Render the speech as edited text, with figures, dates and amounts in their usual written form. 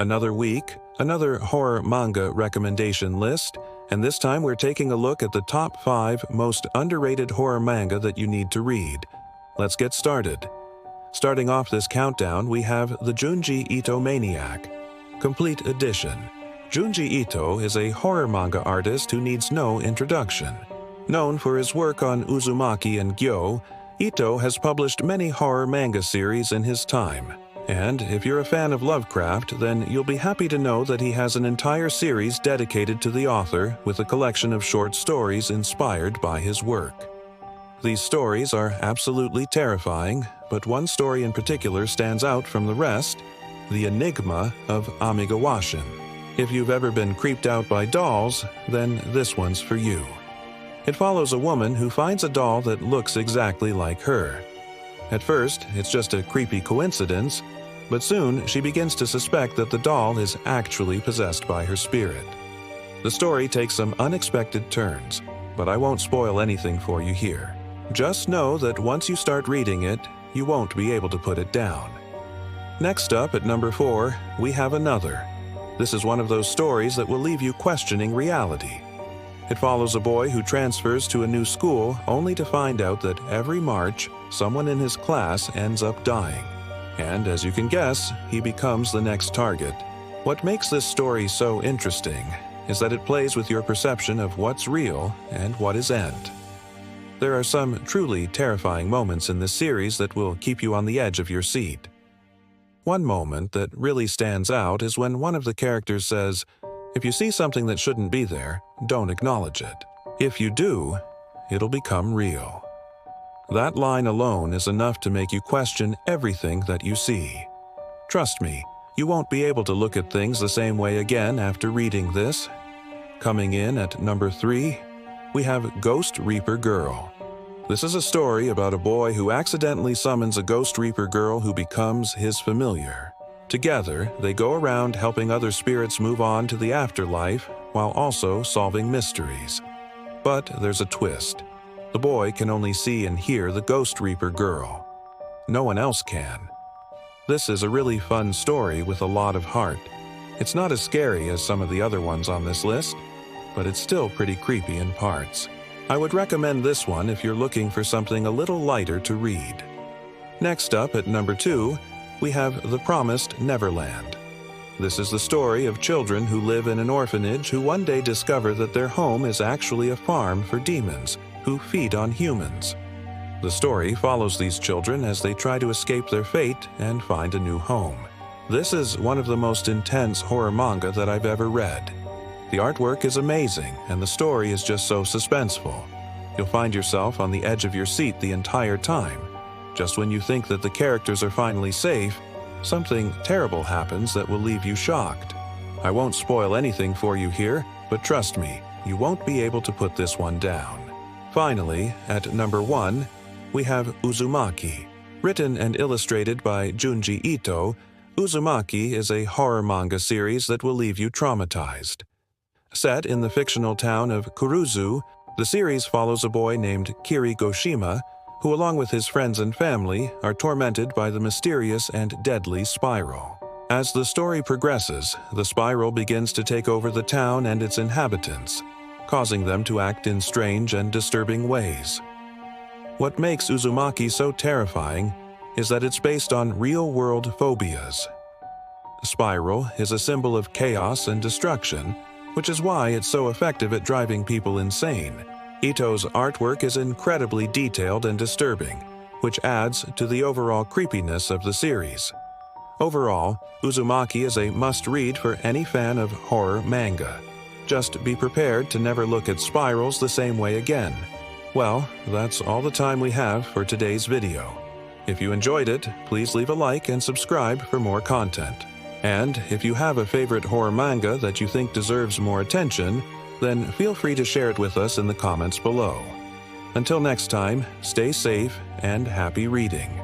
Another week, another horror manga recommendation list, and this time we're taking a look at the top 5 most underrated horror manga that you need to read. Let's get started. Starting off this countdown, we have the Junji Ito Maniac, Complete Edition. Junji Ito is a horror manga artist who needs no introduction. Known for his work on Uzumaki and Gyo, Ito has published many horror manga series in his time. And if you're a fan of Lovecraft, then you'll be happy to know that he has an entire series dedicated to the author with a collection of short stories inspired by his work. These stories are absolutely terrifying, but one story in particular stands out from the rest: the Enigma of Amigawashin. If you've ever been creeped out by dolls, then this one's for you. It follows a woman who finds a doll that looks exactly like her. At first, it's just a creepy coincidence, but soon she begins to suspect that the doll is actually possessed by her spirit. The story takes some unexpected turns, but I won't spoil anything for you here. Just know that once you start reading it, you won't be able to put it down. Next up at number 4, we have Another. This is one of those stories that will leave you questioning reality. It follows a boy who transfers to a new school only to find out that every March, someone in his class ends up dying. And as you can guess, he becomes the next target. What makes this story so interesting is that it plays with your perception of what's real and what is end. There are some truly terrifying moments in this series that will keep you on the edge of your seat. One moment that really stands out is when one of the characters says, "If you see something that shouldn't be there, don't acknowledge it. If you do, it'll become real." That line alone is enough to make you question everything that you see. Trust me, you won't be able to look at things the same way again after reading this. Coming in at number 3, we have Ghost Reaper Girl. This is a story about a boy who accidentally summons a Ghost Reaper girl who becomes his familiar. Together, they go around helping other spirits move on to the afterlife while also solving mysteries. But there's a twist. The boy can only see and hear the Ghost Reaper girl. No one else can. This is a really fun story with a lot of heart. It's not as scary as some of the other ones on this list, but it's still pretty creepy in parts. I would recommend this one if you're looking for something a little lighter to read. Next up at number 2, we have The Promised Neverland. This is the story of children who live in an orphanage who one day discover that their home is actually a farm for demons who feed on humans. The story follows these children as they try to escape their fate and find a new home. This is one of the most intense horror manga that I've ever read. The artwork is amazing and the story is just so suspenseful. You'll find yourself on the edge of your seat the entire time. Just when you think that the characters are finally safe, something terrible happens that will leave you shocked. I won't spoil anything for you here, but trust me, you won't be able to put this one down. Finally, at number 1, we have Uzumaki. Written and illustrated by Junji Ito, Uzumaki is a horror manga series that will leave you traumatized. Set in the fictional town of Kuruzu, the series follows a boy named Kirigoshima, who along with his friends and family are tormented by the mysterious and deadly spiral. As the story progresses, the spiral begins to take over the town and its inhabitants, causing them to act in strange and disturbing ways. What makes Uzumaki so terrifying is that it's based on real-world phobias. The spiral is a symbol of chaos and destruction, which is why it's so effective at driving people insane. Ito's artwork is incredibly detailed and disturbing, which adds to the overall creepiness of the series. Overall, Uzumaki is a must-read for any fan of horror manga. Just be prepared to never look at spirals the same way again. Well, that's all the time we have for today's video. If you enjoyed it, please leave a like and subscribe for more content. And if you have a favorite horror manga that you think deserves more attention, then feel free to share it with us in the comments below. Until next time, stay safe and happy reading.